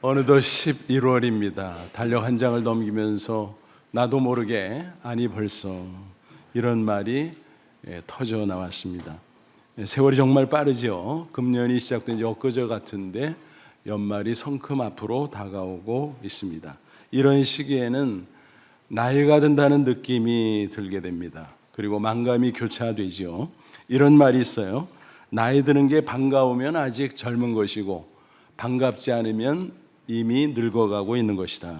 어느덧 11월입니다. 달력 한 장을 넘기면서 나도 모르게 아니 벌써 이런 말이 터져 나왔습니다. 세월이 정말 빠르죠. 금년이 시작된 지 엊그제 같은데 연말이 성큼 앞으로 다가오고 있습니다. 이런 시기에는 나이가 든다는 느낌이 들게 됩니다. 그리고 만감이 교차되죠. 이런 말이 있어요. 나이 드는 게 반가우면 아직 젊은 것이고 반갑지 않으면 이미 늙어가고 있는 것이다.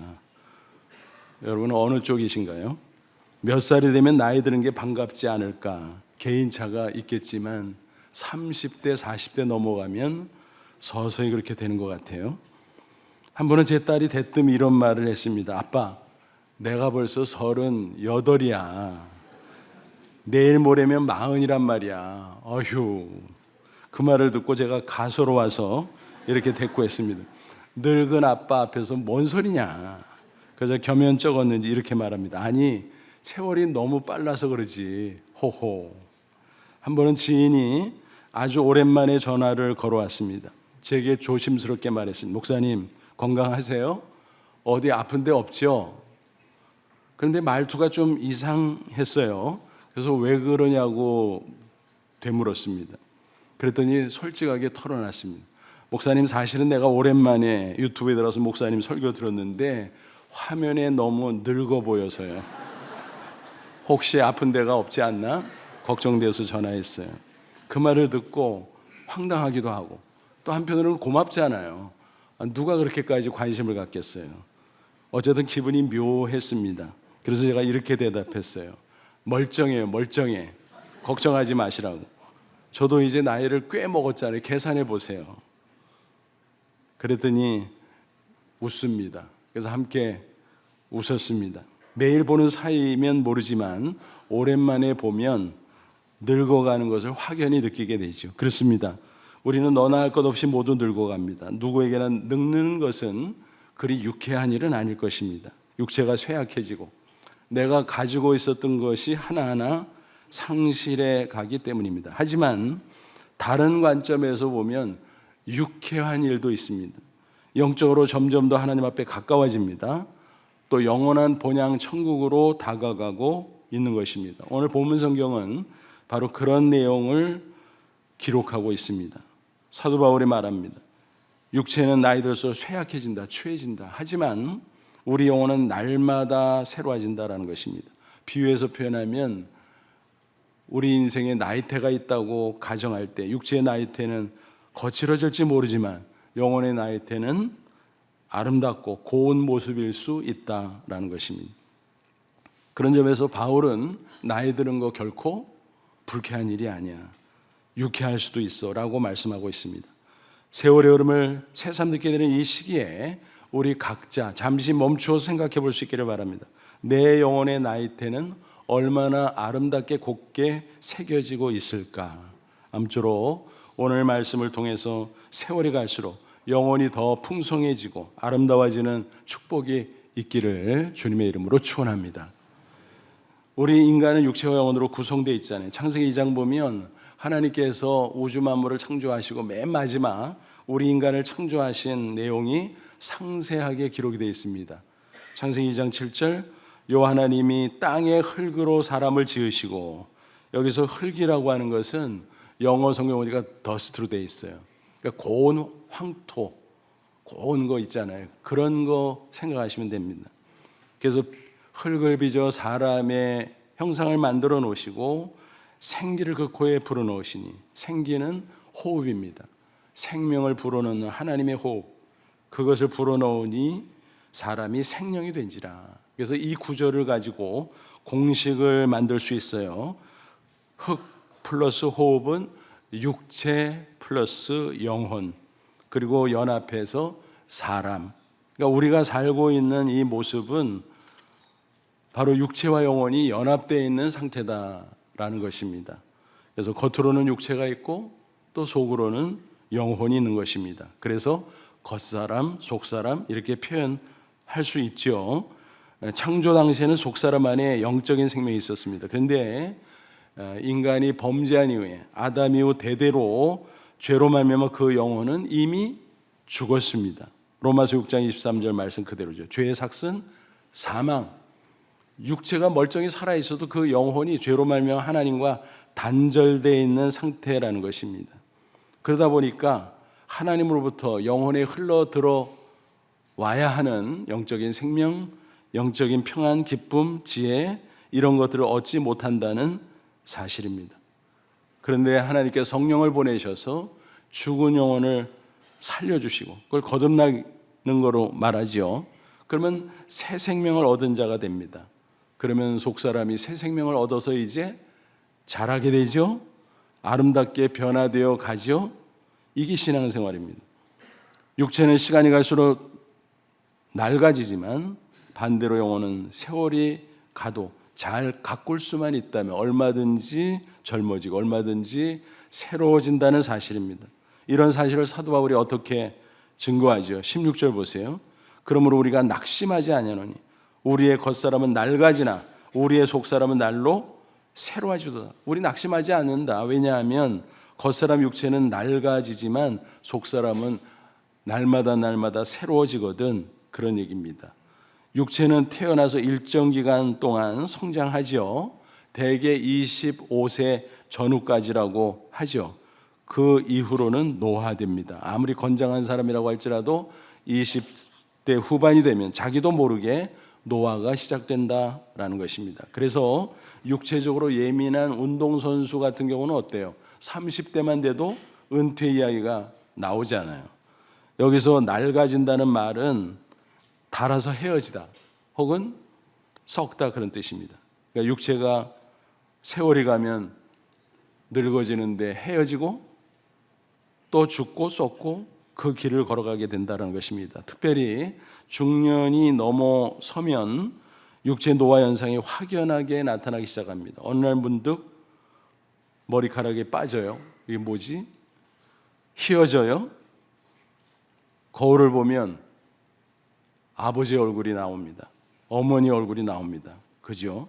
여러분은 어느 쪽이신가요? 몇 살이 되면 나이 드는 게 반갑지 않을까? 개인차가 있겠지만 30대, 40대 넘어가면 서서히 그렇게 되는 것 같아요. 한 번은 제 딸이 대뜸 이런 말을 했습니다. 아빠, 내가 벌써 38이야. 내일 모레면 40이란 말이야. 어휴. 그 말을 듣고 제가 가소로워서 이렇게 대꾸했습니다. 늙은 아빠 앞에서 뭔 소리냐. 그래서 겸연 적었는지 이렇게 말합니다. 아니, 세월이 너무 빨라서 그러지. 호호. 한 번은 지인이 아주 오랜만에 전화를 걸어왔습니다. 제게 조심스럽게 말했습니다. 목사님, 건강하세요? 어디 아픈 데 없죠? 그런데 말투가 좀 이상했어요. 그래서 왜 그러냐고 되물었습니다. 그랬더니 솔직하게 털어놨습니다. 목사님, 사실은 내가 오랜만에 유튜브에 들어서 목사님 설교 들었는데 화면에 너무 늙어 보여서요. 혹시 아픈 데가 없지 않나? 걱정돼서 전화했어요. 그 말을 듣고 황당하기도 하고 또 한편으로는 고맙잖아요. 누가 그렇게까지 관심을 갖겠어요. 어쨌든 기분이 묘했습니다. 그래서 제가 이렇게 대답했어요. 멀쩡해요, 멀쩡해. 걱정하지 마시라고. 저도 이제 나이를 꽤 먹었잖아요. 계산해 보세요. 그랬더니 웃습니다. 그래서 함께 웃었습니다. 매일 보는 사이면 모르지만 오랜만에 보면 늙어가는 것을 확연히 느끼게 되죠. 그렇습니다. 우리는 너나 할 것 없이 모두 늙어갑니다. 누구에게나 늙는 것은 그리 유쾌한 일은 아닐 것입니다. 육체가 쇠약해지고 내가 가지고 있었던 것이 하나하나 상실해 가기 때문입니다. 하지만 다른 관점에서 보면 유쾌한 일도 있습니다. 영적으로 점점 더 하나님 앞에 가까워집니다. 또 영원한 본향 천국으로 다가가고 있는 것입니다. 오늘 본문 성경은 바로 그런 내용을 기록하고 있습니다. 사도 바울이 말합니다. 육체는 나이 들수록 쇠약해진다, 추해진다. 하지만 우리 영혼은 날마다 새로워진다라는 것입니다. 비유해서 표현하면 우리 인생에 나이테가 있다고 가정할 때 육체의 나이테는 거칠어질지 모르지만 영혼의 나이테는 아름답고 고운 모습일 수 있다라는 것입니다. 그런 점에서 바울은 나이 드는 거 결코 불쾌한 일이 아니야. 유쾌할 수도 있어 라고 말씀하고 있습니다. 세월의 흐름을 새삼 느끼게 되는 이 시기에 우리 각자 잠시 멈추어 생각해 볼 수 있기를 바랍니다. 내 영혼의 나이테는 얼마나 아름답게 곱게 새겨지고 있을까. 아무쪼록 오늘 말씀을 통해서 세월이 갈수록 영혼이 더 풍성해지고 아름다워지는 축복이 있기를 주님의 이름으로 축원합니다. 우리 인간은 육체와 영혼으로 구성되어 있잖아요. 창세기 2장 보면 하나님께서 우주 만물을 창조하시고 맨 마지막 우리 인간을 창조하신 내용이 상세하게 기록이 되어 있습니다. 창세기 2장 7절 여호와 하나님이 땅의 흙으로 사람을 지으시고, 여기서 흙이라고 하는 것은 영어 성경 보니까 더스트로 되어 있어요. 그러니까 고운 황토, 고운 거 있잖아요. 그런 거 생각하시면 됩니다. 그래서 흙을 빚어 사람의 형상을 만들어 놓으시고 생기를 그 코에 불어 넣으시니, 생기는 호흡입니다. 생명을 불어넣는 하나님의 호흡, 그것을 불어넣으니 사람이 생명이 된지라. 그래서 이 구절을 가지고 공식을 만들 수 있어요. 흙 플러스 호흡은 육체 플러스 영혼, 그리고 연합해서 사람. 그러니까 우리가 살고 있는 이 모습은 바로 육체와 영혼이 연합되어 있는 상태다라는 것입니다. 그래서 겉으로는 육체가 있고 또 속으로는 영혼이 있는 것입니다. 그래서 겉사람, 속사람 이렇게 표현할 수 있죠. 창조 당시에는 속사람 안에 영적인 생명이 있었습니다. 그런데 인간이 범죄한 이후에 아담 이후 대대로 죄로 말미암아 그 영혼은 이미 죽었습니다. 로마서 6장 23절 말씀 그대로죠. 죄의 삭은 사망. 육체가 멀쩡히 살아있어도 그 영혼이 죄로 말미암아 하나님과 단절되어 있는 상태라는 것입니다. 그러다 보니까 하나님으로부터 영혼에 흘러 들어와야 하는 영적인 생명, 영적인 평안, 기쁨, 지혜 이런 것들을 얻지 못한다는 사실입니다. 그런데 하나님께 성령을 보내셔서 죽은 영혼을 살려주시고 그걸 거듭나는 거로 말하지요. 그러면 새 생명을 얻은 자가 됩니다. 그러면 속사람이 새 생명을 얻어서 이제 자라게 되죠. 아름답게 변화되어 가죠. 이게 신앙생활입니다. 육체는 시간이 갈수록 낡아지지만 반대로 영혼은 세월이 가도 잘 가꿀 수만 있다면 얼마든지 젊어지고 얼마든지 새로워진다는 사실입니다. 이런 사실을 사도 바울이 어떻게 증거하죠? 16절 보세요. 그러므로 우리가 낙심하지 아니하노니 우리의 겉사람은 낡아지나 우리의 속사람은 날로 새로워지도다. 우리 낙심하지 않는다. 왜냐하면 겉사람 육체는 낡아지지만 속사람은 날마다 새로워지거든. 그런 얘기입니다. 육체는 태어나서 일정 기간 동안 성장하죠. 대개 25세 전후까지라고 하죠. 그 이후로는 노화됩니다. 아무리 건장한 사람이라고 할지라도 20대 후반이 되면 자기도 모르게 노화가 시작된다라는 것입니다. 그래서 육체적으로 예민한 운동선수 같은 경우는 어때요? 30대만 돼도 은퇴 이야기가 나오잖아요. 여기서 낡아진다는 말은 닳아서 헤어지다 혹은 썩다 그런 뜻입니다. 그러니까 육체가 세월이 가면 늙어지는데 헤어지고 또 죽고 썩고 그 길을 걸어가게 된다는 것입니다. 특별히 중년이 넘어서면 육체 노화 현상이 확연하게 나타나기 시작합니다. 어느 날 문득 머리카락이 빠져요. 이게 뭐지? 휘어져요. 거울을 보면 아버지의 얼굴이 나옵니다. 어머니 얼굴이 나옵니다. 그죠?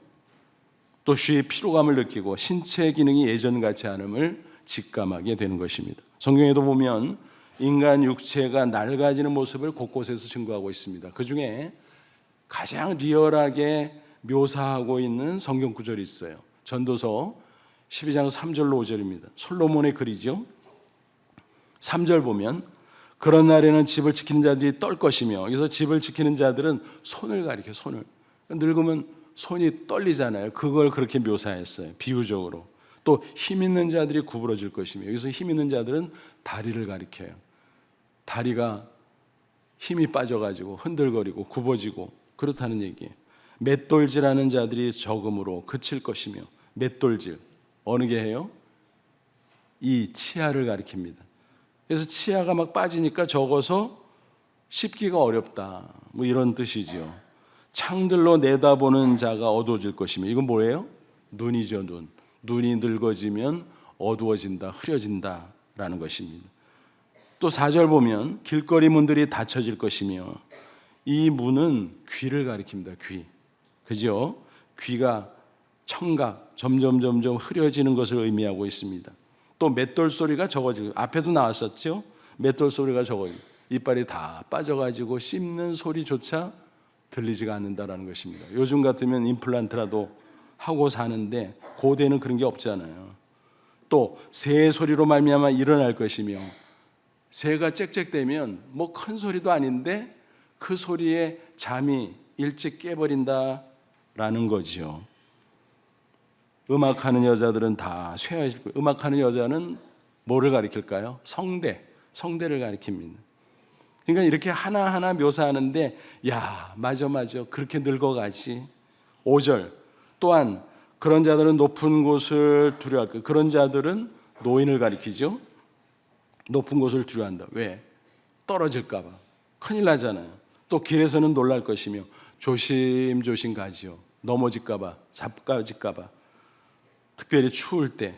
또 쉬이 피로감을 느끼고 신체 기능이 예전 같지 않음을 직감하게 되는 것입니다. 성경에도 보면 인간 육체가 낡아지는 모습을 곳곳에서 증거하고 있습니다. 그 중에 가장 리얼하게 묘사하고 있는 성경 구절이 있어요. 전도서 12장 3절로 5절입니다. 솔로몬의 글이죠. 3절 보면 그런 날에는 집을 지키는 자들이 떨 것이며, 여기서 집을 지키는 자들은 손을 가리켜, 손을. 늙으면 손이 떨리잖아요. 그걸 그렇게 묘사했어요. 비유적으로. 또 힘 있는 자들이 구부러질 것이며, 여기서 힘 있는 자들은 다리를 가리켜요. 다리가 힘이 빠져가지고 흔들거리고 굽어지고 그렇다는 얘기예요. 맷돌질하는 자들이 적음으로 그칠 것이며, 맷돌질 어느 게 해요? 이 치아를 가리킵니다. 그래서 치아가 막 빠지니까 적어서 씹기가 어렵다, 뭐 이런 뜻이죠. 창들로 내다보는 자가 어두워질 것이며, 이건 뭐예요? 눈이죠. 눈이 늙어지면 어두워진다, 흐려진다라는 것입니다. 또 4절 보면 길거리 문들이 닫혀질 것이며, 이 문은 귀를 가리킵니다. 귀. 그죠? 귀가 청각 점점 흐려지는 것을 의미하고 있습니다. 또 맷돌 소리가 적어지고, 앞에도 나왔었죠. 맷돌 소리가 적어지고 이빨이 다 빠져가지고 씹는 소리조차 들리지가 않는다라는 것입니다. 요즘 같으면 임플란트라도 하고 사는데 고대는 그런 게 없잖아요. 또 새의 소리로 말미암아 일어날 것이며, 새가 짹짹대면 뭐 큰 소리도 아닌데 그 소리에 잠이 일찍 깨버린다라는 거죠. 음악하는 여자들은 다 쇠하실 거예요. 음악하는 여자는 뭐를 가리킬까요? 성대를 가리킵니다. 그러니까 이렇게 하나하나 묘사하는데, 야, 맞아 그렇게 늙어가지. 5절 또한 그런 자들은 높은 곳을 두려워할 거예요. 그런 자들은 노인을 가리키죠. 높은 곳을 두려워한다. 왜? 떨어질까 봐. 큰일 나잖아요. 또 길에서는 놀랄 것이며 조심조심 가지요. 넘어질까 봐, 자빠질까 봐. 특별히 추울 때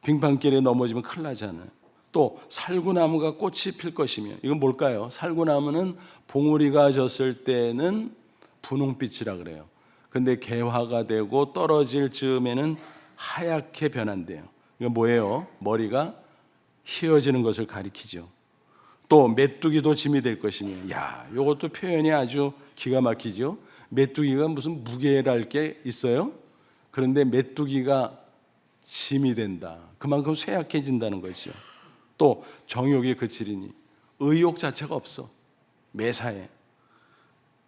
빙판길에 넘어지면 큰일 나잖아요. 또 살구나무가 꽃이 필 것이며, 이건 뭘까요? 살구나무는 봉우리가 졌을 때는 분홍빛이라 그래요. 근데 개화가 되고 떨어질 즈음에는 하얗게 변한대요. 이건 뭐예요? 머리가 휘어지는 것을 가리키죠. 또 메뚜기도 짐이 될 것이며. 야, 이것도 표현이 아주 기가 막히죠. 메뚜기가 무슨 무게랄 게 있어요? 그런데 메뚜기가 짐이 된다. 그만큼 쇠약해진다는 것이죠. 또 정욕에 그치리니 의욕 자체가 없어. 매사에.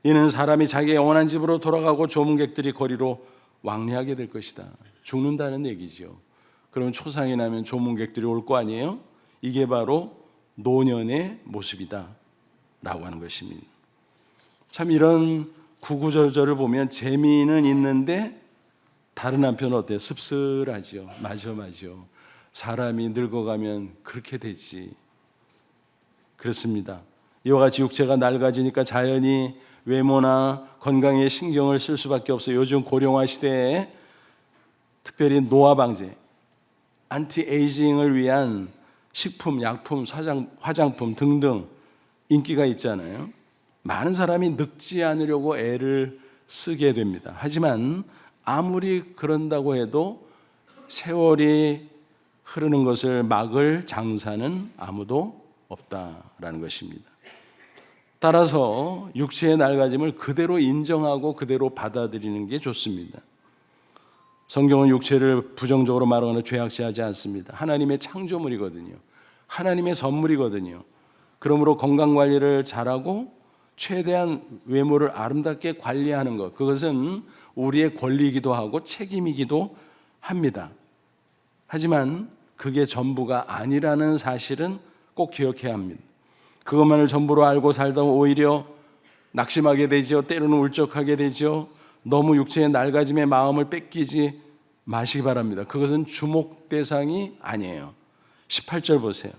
이는 사람이 자기의 영원한 집으로 돌아가고 조문객들이 거리로 왕래하게 될 것이다. 죽는다는 얘기죠. 그러면 초상이 나면 조문객들이 올 거 아니에요? 이게 바로 노년의 모습이다 라고 하는 것입니다. 참 이런 구구절절을 보면 재미는 있는데 다른 한편은 어때요? 씁쓸하죠. 맞아. 사람이 늙어가면 그렇게 되지. 그렇습니다. 이와 같이 육체가 낡아지니까 자연히 외모나 건강에 신경을 쓸 수밖에 없어요. 요즘 고령화 시대에 특별히 노화 방제, 안티에이징을 위한 식품, 약품, 화장품 등등 인기가 있잖아요. 많은 사람이 늙지 않으려고 애를 쓰게 됩니다. 하지만 아무리 그런다고 해도 세월이 흐르는 것을 막을 장사는 아무도 없다라는 것입니다. 따라서 육체의 낡아짐을 그대로 인정하고 그대로 받아들이는 게 좋습니다. 성경은 육체를 부정적으로 말하거나 죄악시하지 않습니다. 하나님의 창조물이거든요. 하나님의 선물이거든요. 그러므로 건강관리를 잘하고 최대한 외모를 아름답게 관리하는 것, 그것은 우리의 권리이기도 하고 책임이기도 합니다. 하지만 그게 전부가 아니라는 사실은 꼭 기억해야 합니다. 그것만을 전부로 알고 살다 오히려 낙심하게 되죠. 때로는 울적하게 되죠. 너무 육체의 낡아짐의 마음을 뺏기지 마시기 바랍니다. 그것은 주목 대상이 아니에요. 18절 보세요.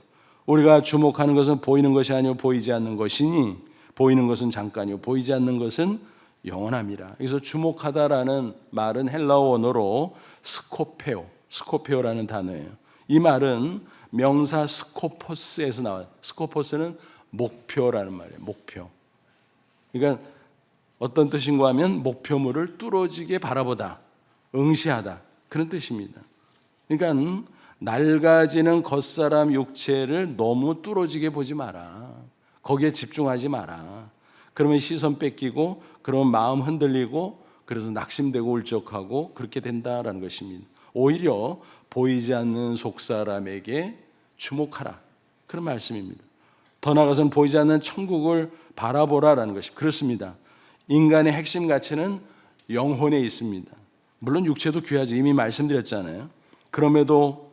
우리가 주목하는 것은 보이는 것이 아니요 보이지 않는 것이니 보이는 것은 잠깐이요 보이지 않는 것은 영원함이라. 여기서 주목하다라는 말은 헬라어 원어로 스코페오라는 단어예요. 이 말은 명사 스코포스에서 나와요. 스코포스는 목표라는 말이에요. 목표. 그러니까 어떤 뜻인가 하면 목표물을 뚫어지게 바라보다, 응시하다, 그런 뜻입니다. 그러니까 낡아지는 겉사람 육체를 너무 뚫어지게 보지 마라. 거기에 집중하지 마라. 그러면 시선 뺏기고 그러면 마음 흔들리고 그래서 낙심되고 울적하고 그렇게 된다라는 것입니다. 오히려 보이지 않는 속사람에게 주목하라, 그런 말씀입니다. 더 나아가서는 보이지 않는 천국을 바라보라라는 것입니다. 그렇습니다. 인간의 핵심 가치는 영혼에 있습니다. 물론 육체도 귀하지, 이미 말씀드렸잖아요. 그럼에도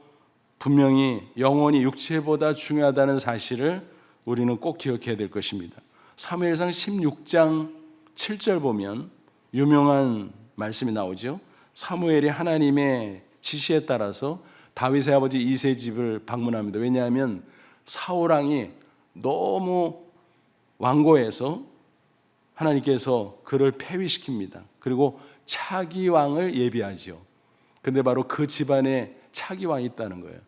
분명히 영혼이 육체보다 중요하다는 사실을 우리는 꼭 기억해야 될 것입니다. 사무엘상 16장 7절 보면 유명한 말씀이 나오죠. 사무엘이 하나님의 지시에 따라서 다윗의 아버지 이새의 집을 방문합니다. 왜냐하면 사울왕이 너무 완고해서 하나님께서 그를 폐위시킵니다. 그리고 차기 왕을 예비하죠. 근데 바로 그 집안에 차기 왕이 있다는 거예요.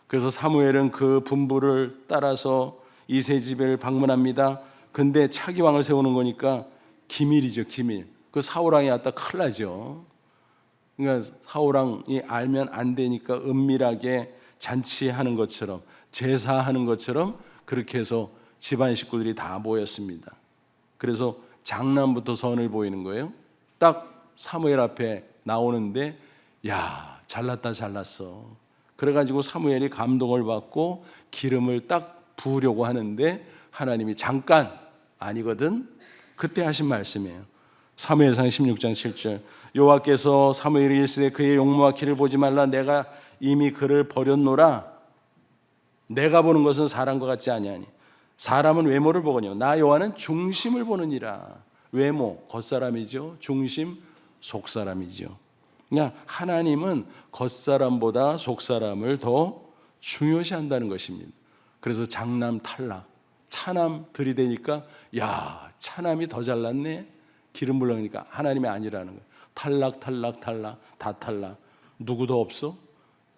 그래서 사무엘은 그 분부를 따라서 이새 집을 방문합니다. 근데 차기 왕을 세우는 거니까 기밀이죠, 기밀. 그 사울왕이 왔다 큰일 나죠. 그러니까 사울왕이 알면 안 되니까 은밀하게 잔치하는 것처럼, 제사하는 것처럼 그렇게 해서 집안 식구들이 다 모였습니다. 그래서 장남부터 선을 보이는 거예요. 딱 사무엘 앞에 나오는데 야, 잘났다 잘났어. 그래가지고 사무엘이 감동을 받고 기름을 딱 부으려고 하는데 하나님이 잠깐, 아니거든, 그때 하신 말씀이에요. 사무엘상 16장 7절 여호와께서 사무엘이 이르시되 그의 용모와 키를 보지 말라. 내가 이미 그를 버렸노라. 내가 보는 것은 사람과 같지 아니하니 사람은 외모를 보거니와 나 여호와는 중심을 보느니라. 외모, 겉사람이죠. 중심, 속사람이죠. 그냥 하나님은 겉사람보다 속사람을 더 중요시한다는 것입니다. 그래서 장남 탈락, 차남 들이대니까 야, 차남이 더 잘났네, 기름 불러니까 하나님이 아니라는 거예요. 탈락 다 탈락. 누구도 없어.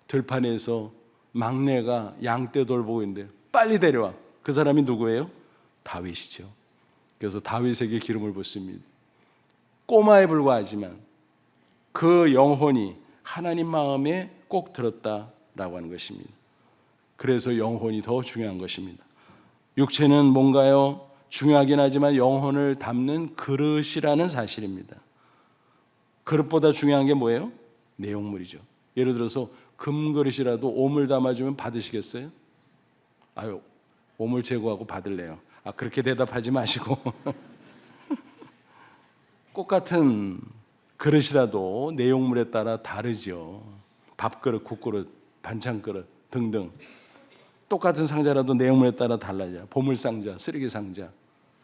들판에서 막내가 양떼 돌보고 있는데 빨리 데려와. 그 사람이 누구예요? 다윗이죠. 그래서 다윗에게 기름을 붓습니다. 꼬마에 불과하지만 그 영혼이 하나님 마음에 꼭 들었다라고 하는 것입니다. 그래서 영혼이 더 중요한 것입니다. 육체는 뭔가요? 중요하긴 하지만 영혼을 담는 그릇이라는 사실입니다. 그릇보다 중요한 게 뭐예요? 내용물이죠. 예를 들어서 금그릇이라도 오물 담아주면 받으시겠어요? 아유, 오물 제거하고 받을래요. 그렇게 대답하지 마시고 똑같은 그릇이라도 내용물에 따라 다르죠. 밥그릇, 국그릇, 반찬그릇 등등. 똑같은 상자라도 내용물에 따라 달라져요. 보물상자, 쓰레기상자.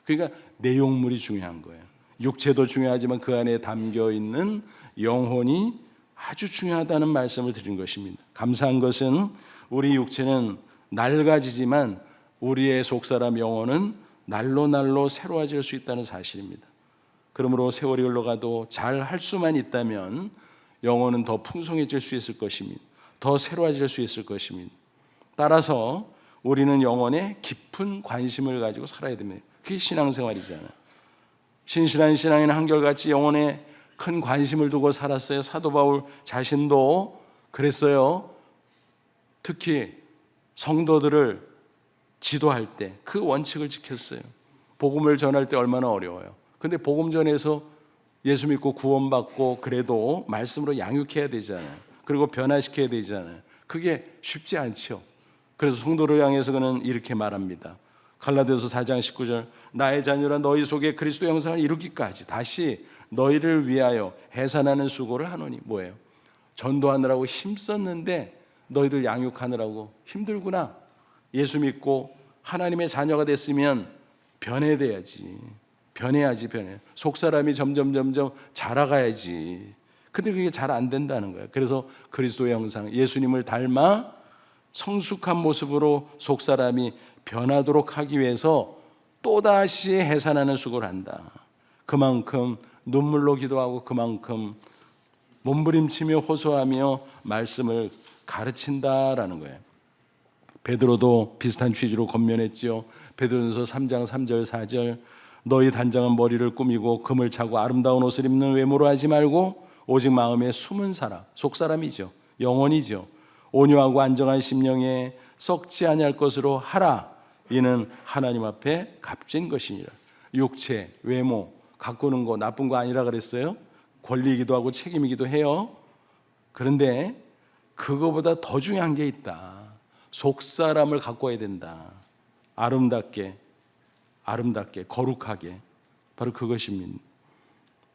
그러니까 내용물이 중요한 거예요. 육체도 중요하지만 그 안에 담겨있는 영혼이 아주 중요하다는 말씀을 드린 것입니다. 감사한 것은 우리 육체는 낡아지지만 우리의 속사람 영혼은 날로 날로 새로워질 수 있다는 사실입니다. 그러므로 세월이 흘러가도 잘 할 수만 있다면 영혼은 더 풍성해질 수 있을 것입니다. 더 새로워질 수 있을 것입니다. 따라서 우리는 영혼에 깊은 관심을 가지고 살아야 됩니다. 그게 신앙생활이잖아요. 신실한 신앙인은 한결같이 영혼에 큰 관심을 두고 살았어요. 사도 바울 자신도 그랬어요. 특히 성도들을 지도할 때 그 원칙을 지켰어요. 복음을 전할 때 얼마나 어려워요. 근데 복음 전해서 예수 믿고 구원받고 그래도 말씀으로 양육해야 되잖아요. 그리고 변화시켜야 되잖아요. 그게 쉽지 않죠. 그래서 성도를 향해서 그는 이렇게 말합니다. 갈라디아서 4장 19절, 나의 자녀라 너희 속에 그리스도 형상을 이루기까지 다시 너희를 위하여 해산하는 수고를 하노니. 뭐예요? 전도하느라고 힘썼는데 너희들 양육하느라고 힘들구나. 예수 믿고 하나님의 자녀가 됐으면 변해야지. 속사람이 점점 자라가야지. 근데 그게 잘 안 된다는 거예요. 그래서 그리스도의 형상, 예수님을 닮아 성숙한 모습으로 속사람이 변하도록 하기 위해서 또다시 해산하는 수고를 한다. 그만큼 눈물로 기도하고 그만큼 몸부림치며 호소하며 말씀을 가르친다라는 거예요. 베드로도 비슷한 취지로 권면했지요. 베드로전서 3장 3절 4절, 너희 단장은 머리를 꾸미고 금을 차고 아름다운 옷을 입는 외모로 하지 말고 오직 마음에 숨은 사람, 속사람이죠. 영혼이죠. 온유하고 안정한 심령에 썩지 아니할 것으로 하라. 이는 하나님 앞에 값진 것이니라. 육체, 외모, 가꾸는 거 나쁜 거 아니라 그랬어요. 권리이기도 하고 책임이기도 해요. 그런데 그거보다 더 중요한 게 있다. 속사람을 가꿔야 된다. 아름답게 거룩하게. 바로 그것입니다.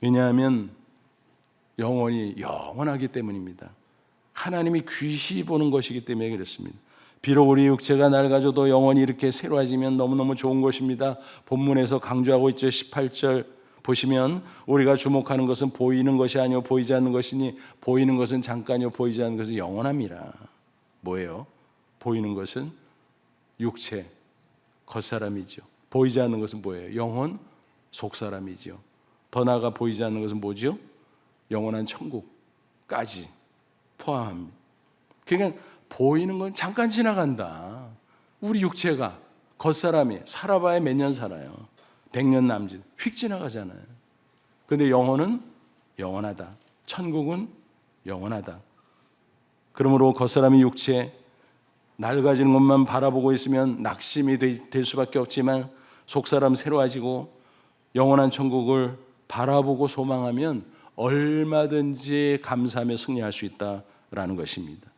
왜냐하면 영혼이 영원하기 때문입니다. 하나님이 귀시 보는 것이기 때문에 그렇습니다. 비록 우리 육체가 낡아져도 영혼이 이렇게 새로워지면 너무너무 좋은 것입니다. 본문에서 강조하고 있죠. 18절 보시면 우리가 주목하는 것은 보이는 것이 아니요 보이지 않는 것이니 보이는 것은 잠깐이요 보이지 않는 것은 영원함이라. 뭐예요? 보이는 것은 육체, 겉사람이죠. 보이지 않는 것은 뭐예요? 영혼, 속사람이죠. 더 나아가 보이지 않는 것은 뭐죠? 영원한 천국까지 포함합니다. 그러니까 보이는 건 잠깐 지나간다. 우리 육체가, 겉사람이 살아봐야 몇 년 살아요. 100년 남짓 휙 지나가잖아요. 그런데 영혼은 영원하다. 천국은 영원하다. 그러므로 겉사람이 육체 낡아지는 것만 바라보고 있으면 낙심이 될 수밖에 없지만 속사람 새로워지고 영원한 천국을 바라보고 소망하면 얼마든지 감사하며 승리할 수 있다라는 것입니다.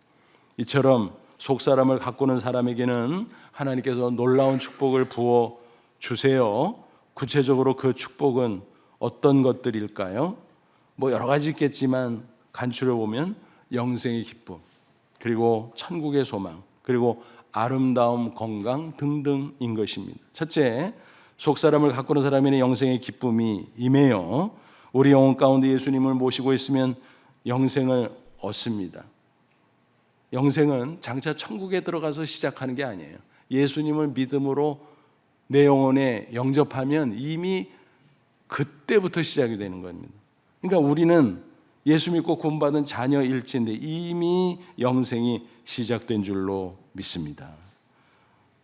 이처럼 속사람을 가꾸는 사람에게는 하나님께서 놀라운 축복을 부어 주세요. 구체적으로 그 축복은 어떤 것들일까요? 여러 가지 있겠지만 간추려 보면 영생의 기쁨, 그리고 천국의 소망, 그리고 아름다움, 건강 등등인 것입니다. 첫째, 속사람을 가꾸는 사람에는 영생의 기쁨이 임해요. 우리 영혼 가운데 예수님을 모시고 있으면 영생을 얻습니다. 영생은 장차 천국에 들어가서 시작하는 게 아니에요. 예수님을 믿음으로 내 영혼에 영접하면 이미 그때부터 시작이 되는 겁니다. 그러니까 우리는 예수 믿고 구원받은 자녀일지인데 이미 영생이 시작된 줄로 믿습니다.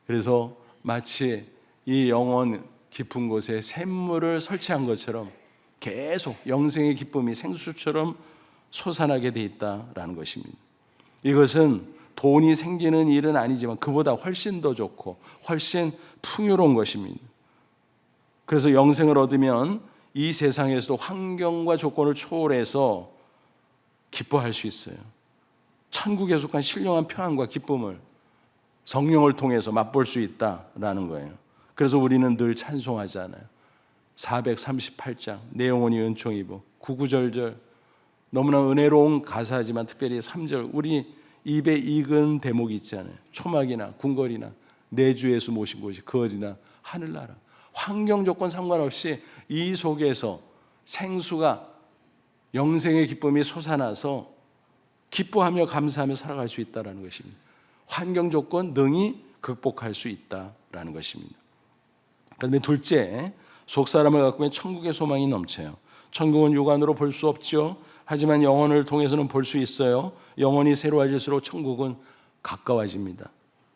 그래서 마치 이 영혼 깊은 곳에 샘물을 설치한 것처럼 계속 영생의 기쁨이 생수처럼 솟아나게 돼 있다라는 것입니다. 이것은 돈이 생기는 일은 아니지만 그보다 훨씬 더 좋고 훨씬 풍요로운 것입니다. 그래서 영생을 얻으면 이 세상에서도 환경과 조건을 초월해서 기뻐할 수 있어요. 천국에 속한 신령한 평안과 기쁨을 성령을 통해서 맛볼 수 있다라는 거예요. 그래서 우리는 늘 찬송하잖아요. 438장 내 영혼이 은총 입어, 구구절절 너무나 은혜로운 가사지만 특별히 3절 우리 입에 익은 대목이 있잖아요. 초막이나 궁궐이나 내 주 예수 모신 곳이 그 어디나 하늘나라. 환경 조건 상관없이 이 속에서 생수가 영생의 기쁨이 솟아나서 기뻐하며 감사하며 살아갈 수 있다는 것입니다. 환경 조건 능히 극복할 수 있다는 것입니다. 그다음에 둘째, 속사람을 갖고 있는 천국의 소망이 넘쳐요. 천국은 육안으로 볼 수 없죠. 하지만 영혼을 통해서는 볼 수 있어요. 영혼이 새로워질수록 천국은 가까워집니다.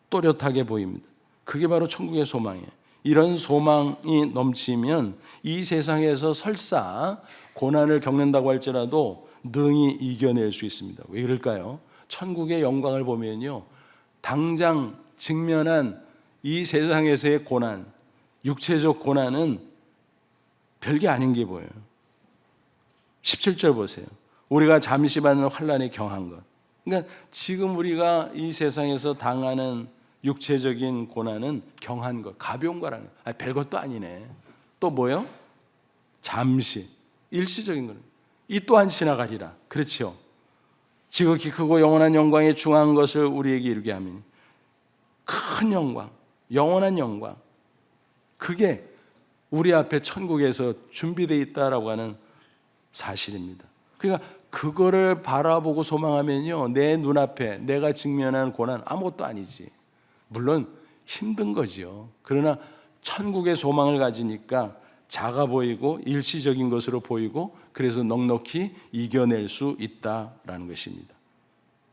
또렷하게 보입니다. 그게 바로 천국의 소망이에요. 이런 소망이 넘치면 이 세상에서 설사 고난을 겪는다고 할지라도 능히 이겨낼 수 있습니다. 왜 그럴까요? 천국의 영광을 보면요, 당장 직면한 이 세상에서의 고난, 육체적 고난은 별게 아닌 게 보여요. 17절 보세요. 우리가 잠시 받는 환난에 경한 것. 그러니까 지금 우리가 이 세상에서 당하는 육체적인 고난은 경한 것, 가벼운 거라는 거. 별것도 아니네. 또 뭐요? 잠시, 일시적인 거는 이 또한 지나가리라. 그렇죠? 지극히 크고 영원한 영광에 중한 것을 우리에게 이루게 하면 큰 영광, 영원한 영광, 그게 우리 앞에 천국에서 준비되어 있다라고 하는 사실입니다. 그러니까 그거를 바라보고 소망하면요, 내 눈앞에 내가 직면한 고난 아무것도 아니지. 물론 힘든 거죠. 그러나 천국의 소망을 가지니까 작아 보이고 일시적인 것으로 보이고 그래서 넉넉히 이겨낼 수 있다라는 것입니다.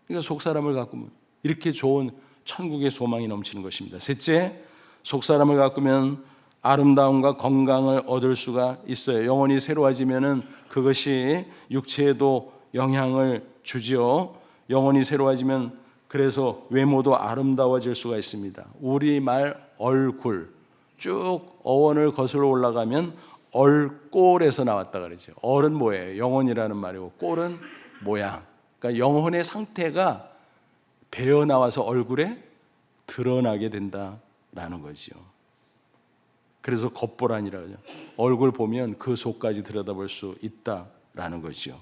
그러니까 속사람을 가꾸면 이렇게 좋은 천국의 소망이 넘치는 것입니다. 셋째, 속사람을 가꾸면 아름다움과 건강을 얻을 수가 있어요. 영혼이 새로워지면은 그것이 육체에도 영향을 주지요. 영혼이 새로워지면 그래서 외모도 아름다워질 수가 있습니다. 우리말 얼굴 쭉 어원을 거슬러 올라가면 얼꼴에서 나왔다 그러죠. 얼은 뭐예요? 영혼이라는 말이고 꼴은 모양. 그러니까 영혼의 상태가 배어 나와서 얼굴에 드러나게 된다라는 거죠. 그래서 겉보라니라 그러죠. 얼굴 보면 그 속까지 들여다볼 수 있다라는 거죠.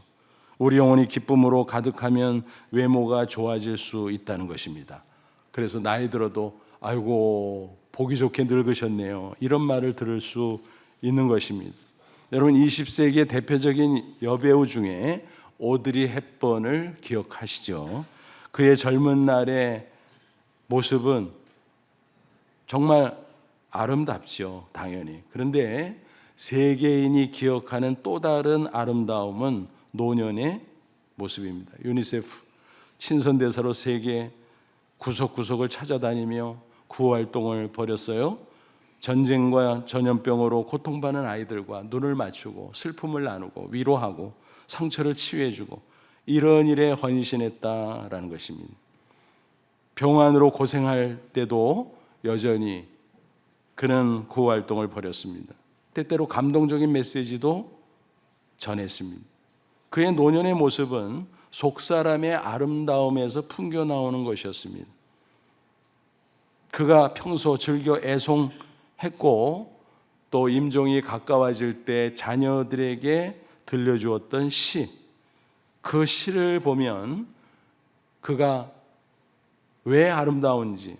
우리 영혼이 기쁨으로 가득하면 외모가 좋아질 수 있다는 것입니다. 그래서 나이 들어도 아이고 보기 좋게 늙으셨네요, 이런 말을 들을 수 있는 것입니다. 여러분 20세기의 대표적인 여배우 중에 오드리 헵번을 기억하시죠? 그의 젊은 날의 모습은 정말 아름답죠, 당연히. 그런데 세계인이 기억하는 또 다른 아름다움은 노년의 모습입니다. 유니세프 친선대사로 세계 구석구석을 찾아다니며 구호활동을 벌였어요. 전쟁과 전염병으로 고통받는 아이들과 눈을 맞추고 슬픔을 나누고 위로하고 상처를 치유해주고 이런 일에 헌신했다라는 것입니다. 병환으로 고생할 때도 여전히 그는 구호활동을 벌였습니다. 때때로 감동적인 메시지도 전했습니다. 그의 노년의 모습은 속사람의 아름다움에서 풍겨 나오는 것이었습니다. 그가 평소 즐겨 애송했고 또 임종이 가까워질 때 자녀들에게 들려주었던 시, 그 시를 보면 그가 왜 아름다운지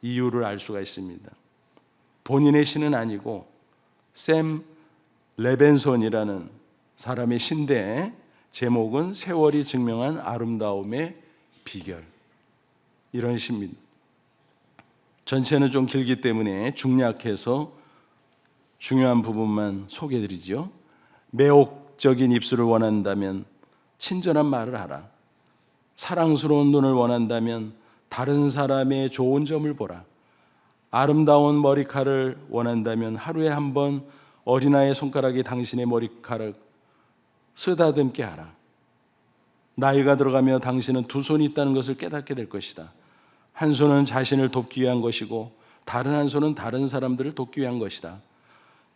이유를 알 수가 있습니다. 본인의 시는 아니고 샘 레벤손이라는 사람의 시인데 제목은 세월이 증명한 아름다움의 비결, 이런 시입니다. 전체는 좀 길기 때문에 중략해서 중요한 부분만 소개해드리죠. 매혹적인 입술을 원한다면 친절한 말을 하라. 사랑스러운 눈을 원한다면 다른 사람의 좋은 점을 보라. 아름다운 머리카락을 원한다면 하루에 한 번 어린아이의 손가락이 당신의 머리카락 쓰다듬게 하라. 나이가 들어가며 당신은 두 손이 있다는 것을 깨닫게 될 것이다. 한 손은 자신을 돕기 위한 것이고 다른 한 손은 다른 사람들을 돕기 위한 것이다.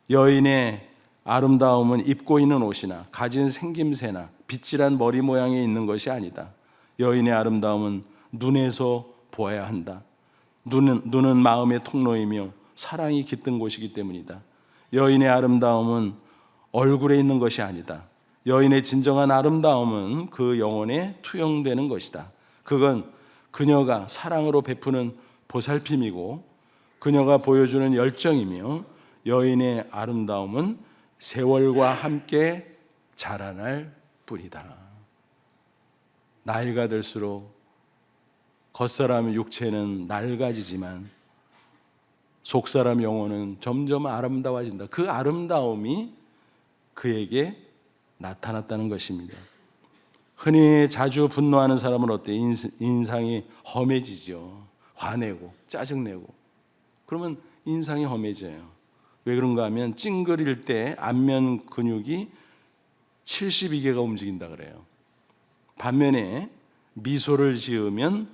여인의 아름다움은 입고 있는 옷이나 가진 생김새나 빗질한 머리 모양에 있는 것이 아니다. 여인의 아름다움은 눈에서 보아야 한다. 눈은 마음의 통로이며 사랑이 깃든 곳이기 때문이다. 여인의 아름다움은 얼굴에 있는 것이 아니다. 여인의 진정한 아름다움은 그 영혼에 투영되는 것이다. 그건 그녀가 사랑으로 베푸는 보살핌이고 그녀가 보여주는 열정이며 여인의 아름다움은 세월과 함께 자라날 뿐이다. 나이가 들수록 겉사람 육체는 낡아지지만 속사람 영혼은 점점 아름다워진다. 그 아름다움이 그에게 나타났다는 것입니다. 흔히 자주 분노하는 사람은 어때? 인상이 험해지죠. 화내고 짜증내고 그러면 인상이 험해져요. 왜 그런가 하면 찡그릴 때 안면 근육이 72개가 움직인다 그래요. 반면에 미소를 지으면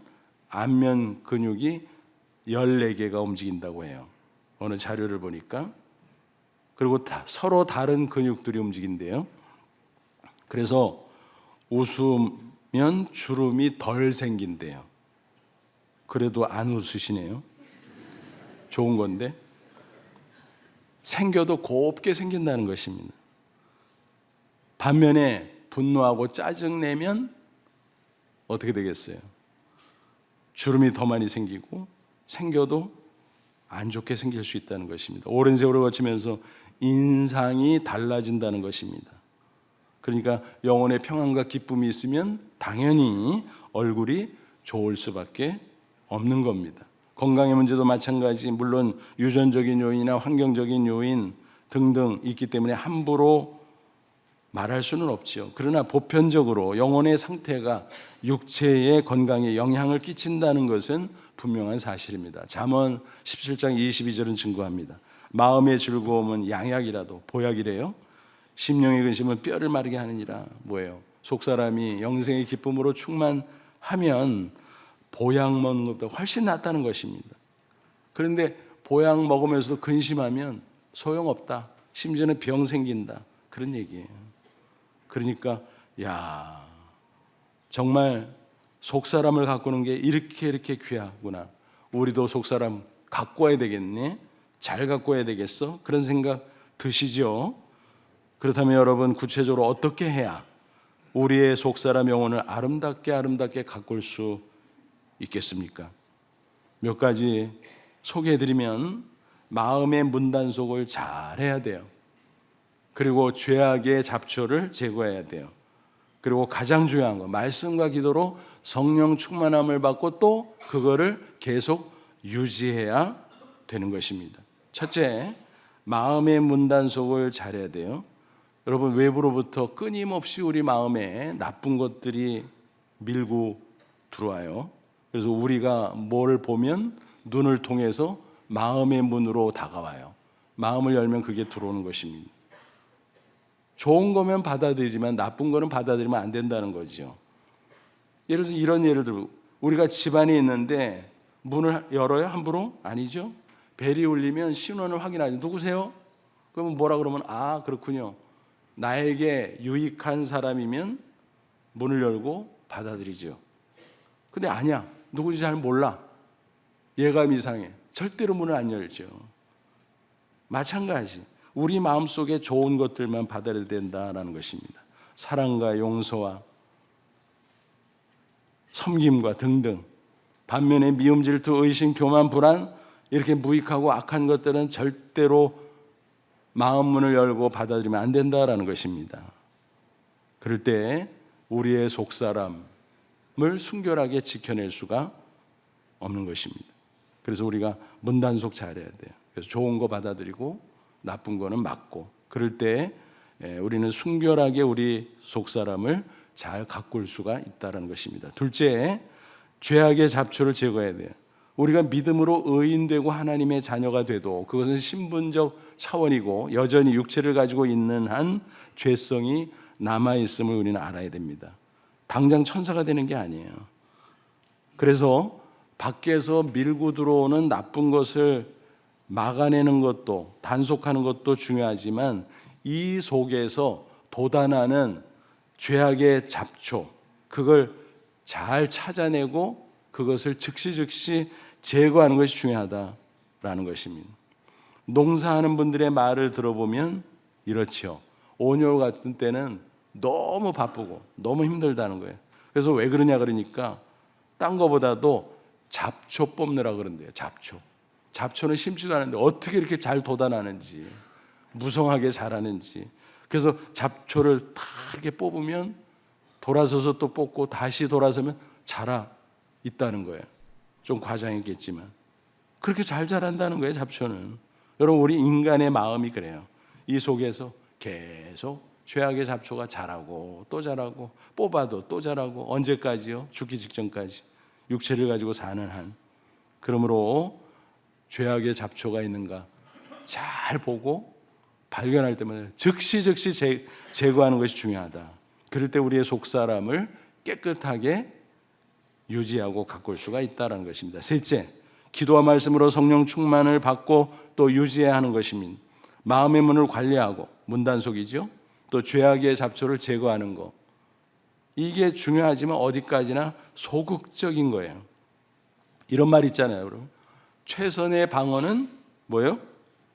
안면 근육이 14개가 움직인다고 해요. 어느 자료를 보니까. 그리고 서로 다른 근육들이 움직인대요. 그래서 웃으면 주름이 덜 생긴대요. 그래도 안 웃으시네요. 좋은 건데. 생겨도 곱게 생긴다는 것입니다. 반면에 분노하고 짜증내면 어떻게 되겠어요? 주름이 더 많이 생기고 생겨도 안 좋게 생길 수 있다는 것입니다. 오랜 세월을 거치면서 인상이 달라진다는 것입니다. 그러니까 영혼의 평안과 기쁨이 있으면 당연히 얼굴이 좋을 수밖에 없는 겁니다. 건강의 문제도 마찬가지. 물론 유전적인 요인이나 환경적인 요인 등등 있기 때문에 함부로 말할 수는 없죠. 그러나 보편적으로 영혼의 상태가 육체의 건강에 영향을 끼친다는 것은 분명한 사실입니다. 잠언 17장 22절은 증거합니다. 마음의 즐거움은 양약이라도 보약이래요. 심령의 근심은 뼈를 마르게 하느니라. 뭐예요? 속사람이 영생의 기쁨으로 충만하면 보약 먹는 것보다 훨씬 낫다는 것입니다. 그런데 보약 먹으면서도 근심하면 소용없다. 심지어는 병 생긴다. 그런 얘기예요. 그러니까 정말 속사람을 가꾸는 게 이렇게 귀하구나. 우리도 속사람 가꿔야 되겠네. 잘 가꿔야 되겠어. 그런 생각 드시죠? 그렇다면 여러분 구체적으로 어떻게 해야 우리의 속사람 영혼을 아름답게 가꿀 수 있겠습니까? 몇 가지 소개해드리면 마음의 문단속을 잘 해야 돼요. 그리고 죄악의 잡초를 제거해야 돼요. 그리고 가장 중요한 거 말씀과 기도로 성령 충만함을 받고 또 그거를 계속 유지해야 되는 것입니다. 첫째, 마음의 문단속을 잘해야 돼요. 여러분 외부로부터 끊임없이 우리 마음에 나쁜 것들이 밀고 들어와요. 그래서 우리가 뭘 보면 눈을 통해서 마음의 문으로 다가와요. 마음을 열면 그게 들어오는 것입니다. 좋은 거면 받아들이지만 나쁜 거는 받아들이면 안 된다는 거죠. 예를 들어서 이런 예를 들고 우리가 집안에 있는데 문을 열어요? 함부로? 아니죠. 벨이 울리면 신원을 확인하죠. 누구세요? 그러면 뭐라 그러면 그렇군요. 나에게 유익한 사람이면 문을 열고 받아들이죠. 근데 아니야. 누구인지 잘 몰라. 예감 이상해. 절대로 문을 안 열죠. 마찬가지. 우리 마음속에 좋은 것들만 받아들여야 된다는 것입니다. 사랑과 용서와 섬김과 등등. 반면에 미움, 질투, 의심, 교만, 불안 이렇게 무익하고 악한 것들은 절대로 마음 문을 열고 받아들이면 안 된다는 것입니다. 그럴 때 우리의 속사람을 순결하게 지켜낼 수가 없는 것입니다. 그래서 우리가 문단속 잘해야 돼요. 그래서 좋은 거 받아들이고 나쁜 거는 막고 그럴 때 우리는 순결하게 우리 속사람을 잘 가꿀 수가 있다는 것입니다. 둘째, 죄악의 잡초를 제거해야 돼요. 우리가 믿음으로 의인되고 하나님의 자녀가 돼도 그것은 신분적 차원이고 여전히 육체를 가지고 있는 한 죄성이 남아있음을 우리는 알아야 됩니다. 당장 천사가 되는 게 아니에요. 그래서 밖에서 밀고 들어오는 나쁜 것을 막아내는 것도, 단속하는 것도 중요하지만 이 속에서 돋아나는 죄악의 잡초, 그걸 잘 찾아내고 그것을 즉시 제거하는 것이 중요하다라는 것입니다. 농사하는 분들의 말을 들어보면 이렇죠. 5월 같은 때는 너무 바쁘고 너무 힘들다는 거예요. 그래서 왜 그러냐 그러니까 딴 거보다도 잡초 뽑느라 그런대요. 잡초는 심지도 않은데 어떻게 이렇게 잘 돋아나는지, 무성하게 자라는지. 그래서 잡초를 다 이렇게 뽑으면 돌아서서 또 뽑고 다시 돌아서면 자라 있다는 거예요. 좀 과장했겠지만 그렇게 잘 자란다는 거예요. 잡초는. 여러분, 우리 인간의 마음이 그래요. 이 속에서 계속 죄악의 잡초가 자라고 또 자라고, 뽑아도 또 자라고, 언제까지요? 죽기 직전까지 육체를 가지고 사는 한. 그러므로 죄악의 잡초가 있는가 잘 보고 발견할 때마다 즉시 제거하는 것이 중요하다. 그럴 때 우리의 속사람을 깨끗하게 유지하고 가꿀 수가 있다는 것입니다. 셋째, 기도와 말씀으로 성령 충만을 받고 또 유지해야 하는 것입니다. 마음의 문을 관리하고, 문단속이죠. 또 죄악의 잡초를 제거하는 것. 이게 중요하지만 어디까지나 소극적인 거예요. 이런 말 있잖아요, 여러분. 최선의 방어는 뭐예요?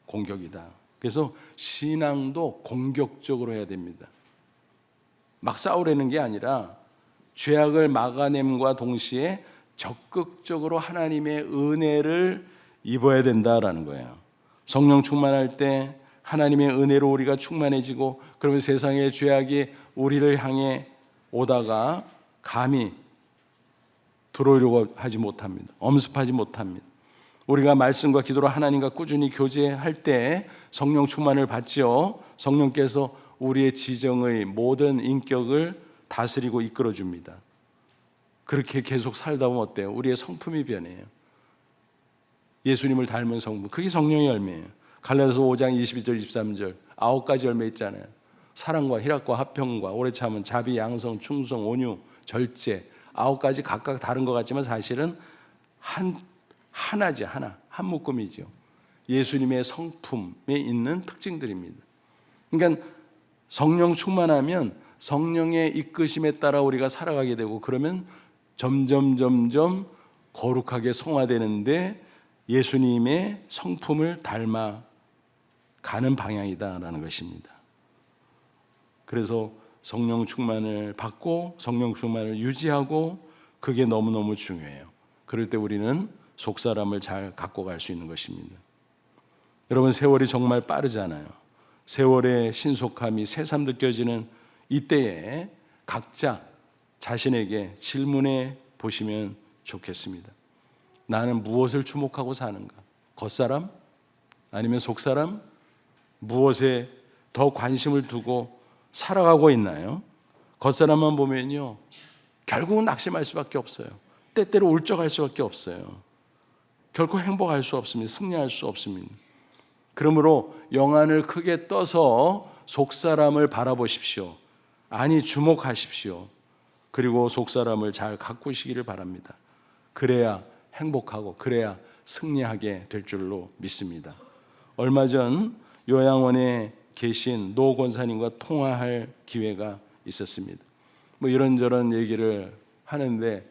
공격이다. 그래서 신앙도 공격적으로 해야 됩니다. 막 싸우려는 게 아니라 죄악을 막아냄과 동시에 적극적으로 하나님의 은혜를 입어야 된다라는 거예요. 성령 충만할 때 하나님의 은혜로 우리가 충만해지고, 그러면 세상의 죄악이 우리를 향해 오다가 감히 들어오려고 하지 못합니다. 엄습하지 못합니다. 우리가 말씀과 기도로 하나님과 꾸준히 교제할 때 성령 충만을 받지요. 성령께서 우리의 지정의 모든 인격을 다스리고 이끌어 줍니다. 그렇게 계속 살다 보면 어때요? 우리의 성품이 변해요. 예수님을 닮은 성품, 그게 성령의 열매예요. 갈라디아서 5장 22절 23절 9가지 열매 있잖아요. 사랑과 희락과 화평과 오래 참은 자비, 양성, 충성, 온유, 절제. 9가지 각각 다른 것 같지만 사실은 하나죠. 한 묶음이죠. 예수님의 성품에 있는 특징들입니다. 그러니까 성령 충만하면 성령의 이끄심에 따라 우리가 살아가게 되고, 그러면 점점 거룩하게 성화되는데 예수님의 성품을 닮아 가는 방향이다라는 것입니다. 그래서 성령 충만을 받고 성령 충만을 유지하고, 그게 너무너무 중요해요. 그럴 때 우리는 속사람을 잘 갖고 갈 수 있는 것입니다. 여러분, 세월이 정말 빠르잖아요. 세월의 신속함이 새삼 느껴지는 이때에 각자 자신에게 질문해 보시면 좋겠습니다. 나는 무엇을 주목하고 사는가? 겉사람? 아니면 속사람? 무엇에 더 관심을 두고 살아가고 있나요? 겉사람만 보면요, 결국은 낙심할 수밖에 없어요. 때때로 울적할 수밖에 없어요. 결코 행복할 수 없습니다. 승리할 수 없습니다. 그러므로 영안을 크게 떠서 속사람을 바라보십시오. 아니, 주목하십시오. 그리고 속사람을 잘 가꾸시기를 바랍니다. 그래야 행복하고 그래야 승리하게 될 줄로 믿습니다. 얼마 전 요양원에 계신 노 권사님과 통화할 기회가 있었습니다. 이런저런 얘기를 하는데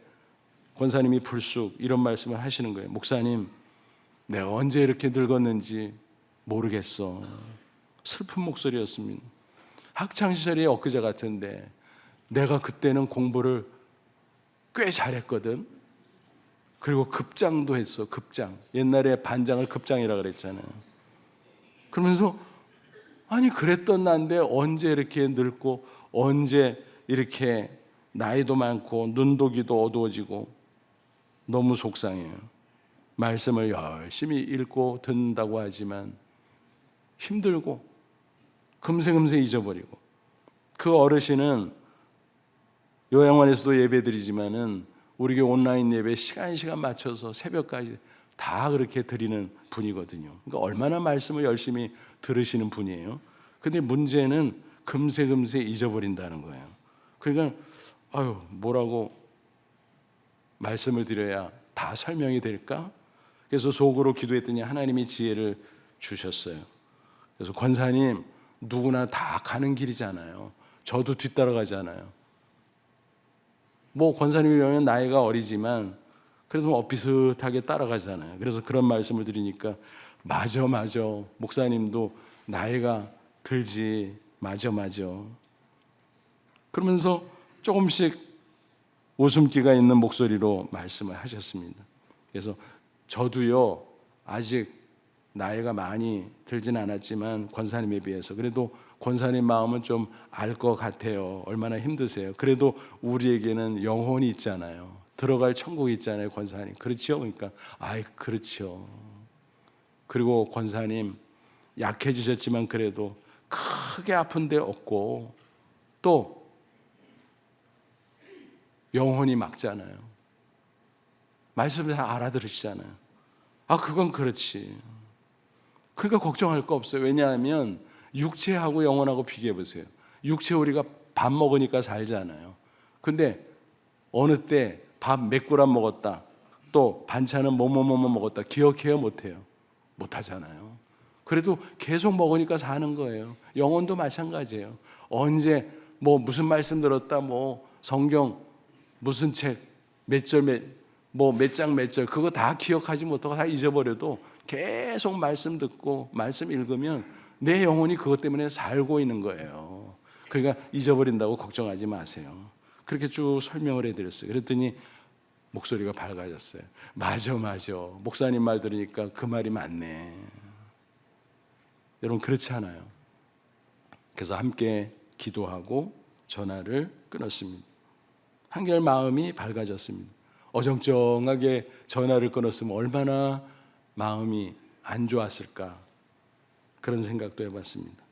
권사님이 불쑥 이런 말씀을 하시는 거예요. 목사님, 내가 언제 이렇게 늙었는지 모르겠어. 슬픈 목소리였습니다. 학창시절이 엊그제 같은데 내가 그때는 공부를 꽤 잘했거든. 그리고 급장도 했어. 급장. 옛날에 반장을 급장이라고 그랬잖아요. 그러면서 아니, 그랬던 난데 언제 이렇게 늙고 언제 이렇게 나이도 많고 눈독이도 어두워지고 너무 속상해요. 말씀을 열심히 읽고 듣는다고 하지만 힘들고 금세 잊어버리고. 그 어르신은 요양원에서도 예배드리지만은 우리 교회 온라인 예배 시간 맞춰서 새벽까지 다 그렇게 드리는 분이거든요. 그러니까 얼마나 말씀을 열심히 들으시는 분이에요. 근데 문제는 금세 잊어버린다는 거예요. 그러니까 뭐라고 말씀을 드려야 다 설명이 될까? 그래서 속으로 기도했더니 하나님이 지혜를 주셨어요. 그래서 권사님, 누구나 다 가는 길이잖아요. 저도 뒤따라가잖아요. 권사님이 보면 나이가 어리지만 그래도 엇비슷하게 따라가잖아요. 그래서 그런 말씀을 드리니까 맞아. 목사님도 나이가 들지. 맞아. 그러면서 조금씩 웃음기가 있는 목소리로 말씀을 하셨습니다. 그래서 저도요, 아직 나이가 많이 들진 않았지만 권사님에 비해서 그래도 권사님 마음은 좀 알 것 같아요. 얼마나 힘드세요. 그래도 우리에게는 영혼이 있잖아요. 들어갈 천국이 있잖아요, 권사님. 그렇죠? 그러니까 그렇죠. 그리고 권사님 약해지셨지만 그래도 크게 아픈 데 없고 또 영혼이 막잖아요. 말씀을 다 알아들으시잖아요. 그건 그렇지. 그러니까 걱정할 거 없어요. 왜냐하면 육체하고 영혼하고 비교해 보세요. 육체 우리가 밥 먹으니까 살잖아요. 근데 어느 때 밥 몇 그램 먹었다, 또 반찬은 뭐 먹었다 기억해요? 못해요? 못하잖아요. 그래도 계속 먹으니까 사는 거예요. 영혼도 마찬가지예요. 언제 무슨 말씀 들었다, 성경 무슨 책 몇 절 몇 장 몇 절 그거 다 기억하지 못하고 다 잊어버려도 계속 말씀 듣고 말씀 읽으면 내 영혼이 그것 때문에 살고 있는 거예요. 그러니까 잊어버린다고 걱정하지 마세요. 그렇게 쭉 설명을 해드렸어요. 그랬더니 목소리가 밝아졌어요. 맞아. 목사님 말 들으니까 그 말이 맞네. 여러분 그렇지 않아요? 그래서 함께 기도하고 전화를 끊었습니다. 한결 마음이 밝아졌습니다. 어정쩡하게 전화를 끊었으면 얼마나 마음이 안 좋았을까, 그런 생각도 해봤습니다.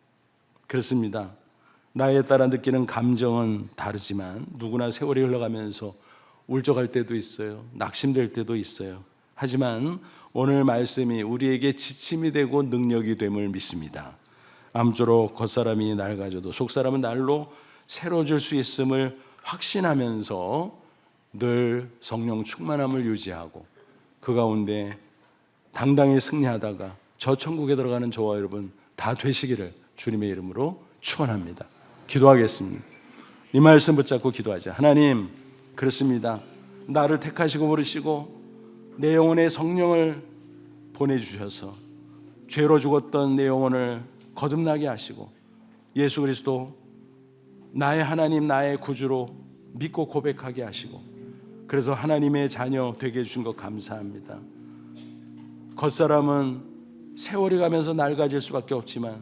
그렇습니다. 나이에 따라 느끼는 감정은 다르지만 누구나 세월이 흘러가면서 울적할 때도 있어요. 낙심될 때도 있어요. 하지만 오늘 말씀이 우리에게 지침이 되고 능력이 됨을 믿습니다. 아무쪼록 겉사람이 낡아져도 속사람은 날로 새로워질 수 있음을 확신하면서 늘 성령 충만함을 유지하고 그 가운데 당당히 승리하다가 저 천국에 들어가는 저와 여러분 다 되시기를 주님의 이름으로 축원합니다. 기도하겠습니다. 이 말씀 붙잡고 기도하자. 하나님, 그렇습니다. 나를 택하시고 부르시고 내 영혼에 성령을 보내주셔서 죄로 죽었던 내 영혼을 거듭나게 하시고 예수 그리스도 나의 하나님, 나의 구주로 믿고 고백하게 하시고 그래서 하나님의 자녀 되게 해주신 것 감사합니다. 겉사람은 세월이 가면서 낡아질 수밖에 없지만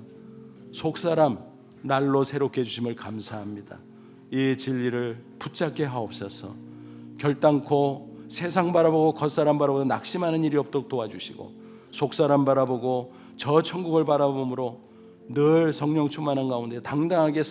속사람 날로 새롭게 해주심을 감사합니다. 이 진리를 붙잡게 하옵소서. 결단코 세상 바라보고 겉사람 바라보고 낙심하는 일이 없도록 도와주시고 속사람 바라보고 저 천국을 바라봄으로 늘 성령 충만한 가운데 당당하게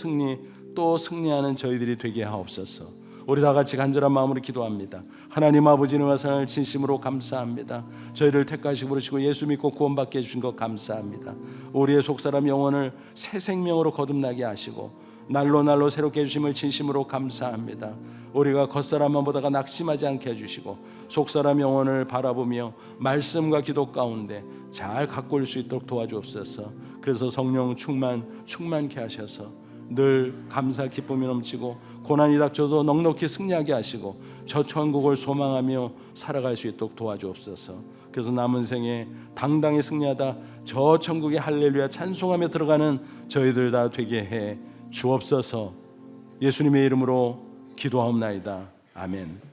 또 승리하는 저희들이 되게 하옵소서. 우리 다 같이 간절한 마음으로 기도합니다. 하나님 아버지는 와서 진심으로 감사합니다. 저희를 택하시고 부르시고 예수 믿고 구원받게 해주신 것 감사합니다. 우리의 속사람 영혼을 새 생명으로 거듭나게 하시고 날로 새롭게 해주심을 진심으로 감사합니다. 우리가 겉사람만 보다가 낙심하지 않게 해주시고 속사람 영혼을 바라보며 말씀과 기도 가운데 잘 가꿀 수 있도록 도와주옵소서. 그래서 성령 충만케 하셔서 늘 감사 기쁨이 넘치고 고난이 닥쳐도 넉넉히 승리하게 하시고 저 천국을 소망하며 살아갈 수 있도록 도와주옵소서. 그래서 남은 생에 당당히 승리하다 저 천국에 할렐루야 찬송하며 들어가는 저희들 다 되게 해 주옵소서. 예수님의 이름으로 기도하옵나이다. 아멘.